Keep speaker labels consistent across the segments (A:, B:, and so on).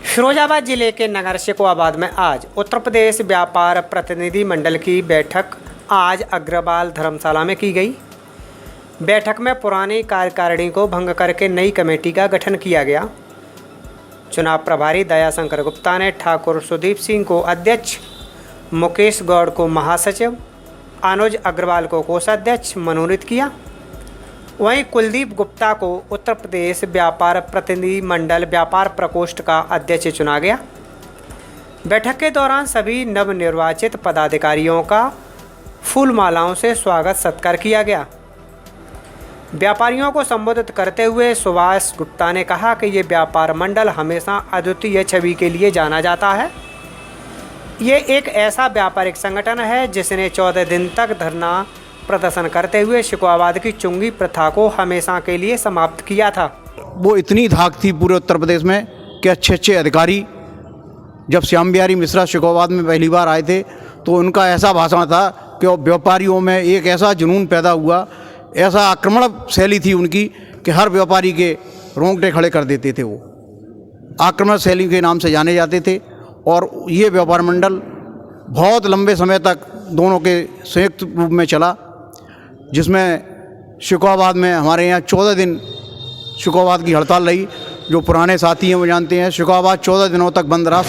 A: फिरोजाबाद जिले के नगर शिकोहाबाद में आज उत्तर प्रदेश व्यापार प्रतिनिधि मंडल की बैठक आज अग्रवाल धर्मशाला में की गई। बैठक में पुरानी कार्यकारिणी को भंग करके नई कमेटी का गठन किया गया। चुनाव प्रभारी दयाशंकर गुप्ता ने ठाकुर सुदीप सिंह को अध्यक्ष, मुकेश गौड़ को महासचिव, अनुज अग्रवाल को कोषाध्यक्ष मनोनीत किया। वहीं कुलदीप गुप्ता को उत्तर प्रदेश व्यापार प्रतिनिधि मंडल व्यापार प्रकोष्ठ का अध्यक्ष चुना गया। बैठक के दौरान सभी नवनिर्वाचित पदाधिकारियों का फूल मालाओं से स्वागत सत्कार किया गया। व्यापारियों को संबोधित करते हुए सुभाष गुप्ता ने कहा कि ये व्यापार मंडल हमेशा अद्वितीय छवि के लिए जाना जाता है। ये एक ऐसा व्यापारिक संगठन है जिसने 14 दिन तक धरना प्रदर्शन करते हुए शिकोहाबाद की चुंगी प्रथा को हमेशा के लिए समाप्त किया था।
B: वो इतनी धाक थी पूरे उत्तर प्रदेश में कि अच्छे अधिकारी जब श्याम बिहारी मिश्रा शिकोहाबाद में पहली बार आए थे तो उनका ऐसा भाषण था कि व्यापारियों में एक ऐसा जुनून पैदा हुआ, ऐसा आक्रमण शैली थी उनकी कि हर व्यापारी के रोंगटे खड़े कर देते थे। वो आक्रमण शैली के नाम से जाने जाते थे। और ये व्यापार मंडल बहुत लंबे समय तक दोनों के संयुक्त रूप में चला, जिसमें शिकोहाबाद में हमारे यहाँ 14 दिन शिकोहाबाद की हड़ताल रही। जो पुराने साथी हैं वो जानते हैं, शिकोहाबाद 14 दिनों तक बंद रहा।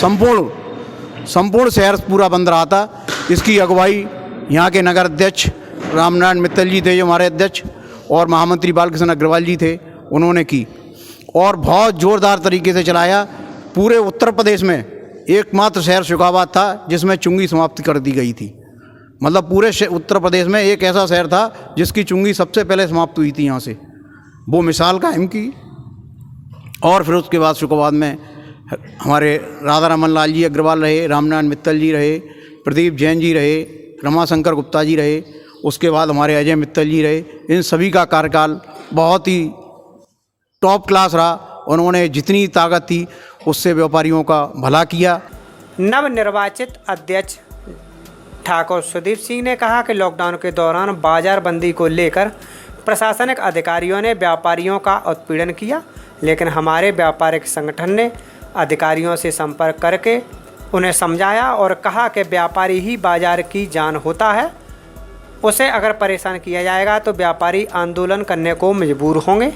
B: संपूर्ण शहर पूरा बंद रहा था। इसकी अगुवाई यहाँ के नगर अध्यक्ष रामनारायण मित्तल जी थे, जो हमारे अध्यक्ष, और महामंत्री बालकृष्ण अग्रवाल जी थे, उन्होंने की और बहुत ज़ोरदार तरीके से चलाया। पूरे उत्तर प्रदेश में एकमात्र शहर शिकोहाबाद था जिसमें चुंगी समाप्ति कर दी गई थी। मतलब पूरे उत्तर प्रदेश में एक ऐसा शहर था जिसकी चुंगी सबसे पहले समाप्त हुई थी। यहाँ से वो मिसाल कायम की। और फिर उसके बाद शिकोहाबाद में हमारे राधा रमन लाल जी अग्रवाल रहे, रामनारायण मित्तल जी रहे, प्रदीप जैन जी रहे, रमाशंकर गुप्ता जी रहे, उसके बाद हमारे अजय मित्तल जी रहे। इन सभी का कार्यकाल बहुत ही टॉप क्लास रहा। उन्होंने जितनी ताकत थी उससे व्यापारियों का भला किया।
A: नवनिर्वाचित अध्यक्ष ठाकुर सुदीप सिंह ने कहा कि लॉकडाउन के दौरान बाजार बंदी को लेकर प्रशासनिक अधिकारियों ने व्यापारियों का उत्पीड़न किया, लेकिन हमारे व्यापारिक संगठन ने अधिकारियों से संपर्क करके उन्हें समझाया और कहा कि व्यापारी ही बाजार की जान होता है। उसे अगर परेशान किया जाएगा तो व्यापारी आंदोलन करने को मजबूर होंगे।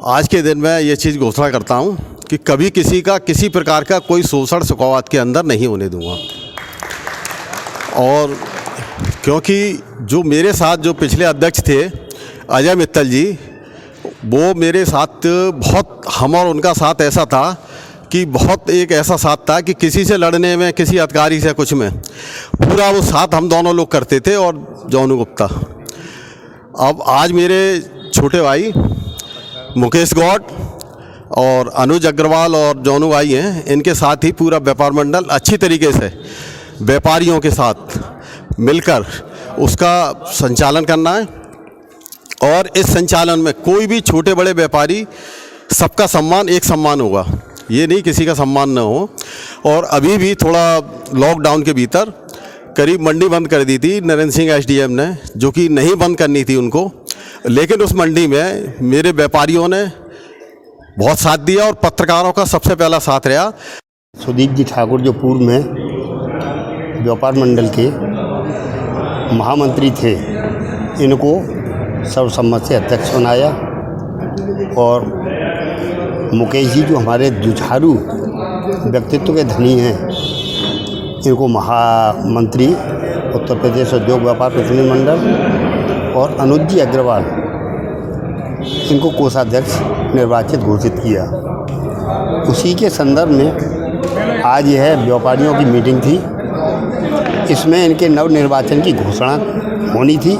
C: आज के दिन मैं ये चीज़ घोषणा करता हूँ कि कभी किसी का किसी प्रकार का कोई शोषण शिकोहाबाद के अंदर नहीं होने दूंगा। और क्योंकि जो मेरे साथ जो पिछले अध्यक्ष थे अजय मित्तल जी, वो मेरे साथ बहुत, हम और उनका साथ ऐसा था कि बहुत एक ऐसा साथ था कि किसी से लड़ने में, किसी अधिकारी से कुछ में, पूरा वो साथ हम दोनों लोग करते थे। और जौनू गुप्ता, अब आज मेरे छोटे भाई मुकेश गौड़ और अनुज अग्रवाल और जौनू भाई हैं, इनके साथ ही पूरा व्यापार मंडल अच्छी तरीके से व्यापारियों के साथ मिलकर उसका संचालन करना है। और इस संचालन में कोई भी छोटे बड़े व्यापारी, सबका सम्मान एक सम्मान होगा, ये नहीं किसी का सम्मान न हो। और अभी भी थोड़ा लॉकडाउन के भीतर करीब मंडी बंद कर दी थी नरेंद्र सिंह एसडीएम ने, जो कि नहीं बंद करनी थी उनको, लेकिन उस मंडी में मेरे व्यापारियों ने बहुत साथ दिया और पत्रकारों का सबसे पहला साथ रहा।
D: सुदीप जी ठाकुर जो पूर्व में व्यापार मंडल के महामंत्री थे, इनको सर्वसम्मत से अध्यक्ष बनाया। और मुकेश जी जो हमारे जुझारू व्यक्तित्व के धनी हैं, इनको महामंत्री उत्तर प्रदेश उद्योग व्यापार प्रतिनिधि मंडल, और अनुज जी अग्रवाल, इनको कोषाध्यक्ष निर्वाचित घोषित किया। उसी के संदर्भ में आज यह व्यापारियों की मीटिंग थी। इसमें इनके नवनिर्वाचन की घोषणा होनी थी,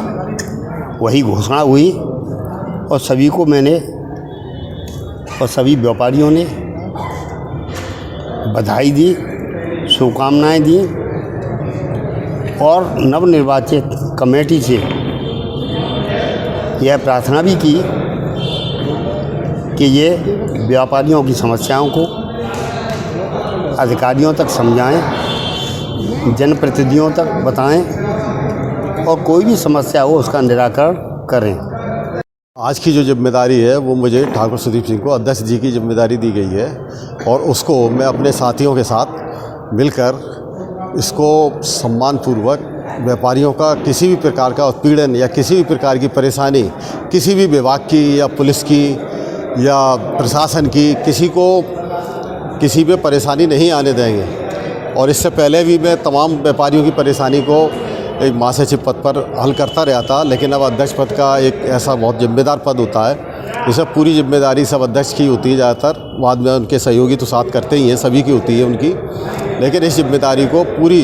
D: वही घोषणा हुई। और सभी को मैंने और सभी व्यापारियों ने बधाई दी, शुभकामनाएं दी और नवनिर्वाचित कमेटी से यह प्रार्थना भी की कि ये व्यापारियों की समस्याओं को अधिकारियों तक समझाएं, जनप्रतिनिधियों तक बताएं और कोई भी समस्या हो उसका निराकरण करें।
C: आज की जो जिम्मेदारी है वो मुझे ठाकुर सुदीप सिंह को अध्यक्ष जी की जिम्मेदारी दी गई है और उसको मैं अपने साथियों के साथ मिलकर इसको सम्मानपूर्वक व्यापारियों का किसी भी प्रकार का उत्पीड़न या किसी भी प्रकार की परेशानी किसी भी विभाग की या पुलिस की या प्रशासन की किसी को किसी पे परेशानी नहीं आने देंगे। और इससे पहले भी मैं तमाम व्यापारियों की परेशानी को एक महासचिव पद पर हल करता रहा था, लेकिन अब अध्यक्ष पद का एक ऐसा बहुत जिम्मेदार पद होता है, इसे पूरी जिम्मेदारी सब अध्यक्ष की होती है ज़्यादातर, बाद में उनके सहयोगी तो साथ करते ही हैं, सभी की होती है उनकी, लेकिन इस जिम्मेदारी को पूरी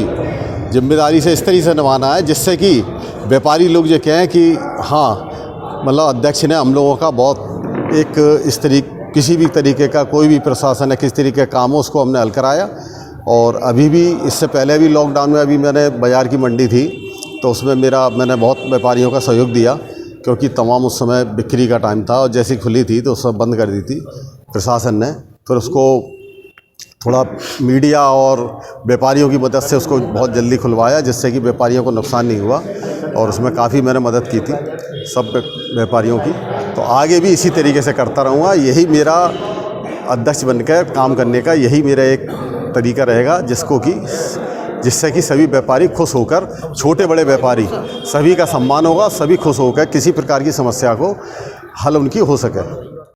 C: जिम्मेदारी से इस तरीके से निभाना है जिससे कि व्यापारी लोग ये कहें कि हाँ मतलब अध्यक्ष ने हम लोगों का बहुत एक इस तरीके किसी भी तरीके का कोई भी प्रशासन है किस तरीके का काम हो उसको हमने हल कराया। और अभी भी इससे पहले भी लॉकडाउन में अभी मैंने बाज़ार की मंडी थी तो उसमें मैंने बहुत व्यापारियों का सहयोग दिया क्योंकि तमाम उस समय बिक्री का टाइम था और जैसी खुली थी तो सब बंद कर दी थी प्रशासन ने। फिर उसको थोड़ा मीडिया और व्यापारियों की मदद से उसको बहुत जल्दी खुलवाया जिससे कि व्यापारियों को नुकसान नहीं हुआ और उसमें काफ़ी मैंने मदद की थी सब व्यापारियों की। तो आगे भी इसी तरीके से करता रहूँगा, यही मेरा अध्यक्ष बनकर काम करने का यही मेरा एक तरीका रहेगा जिससे कि सभी व्यापारी खुश होकर, छोटे बड़े व्यापारी सभी का सम्मान होगा, सभी खुश होकर किसी प्रकार की समस्या को हल उनकी हो सके।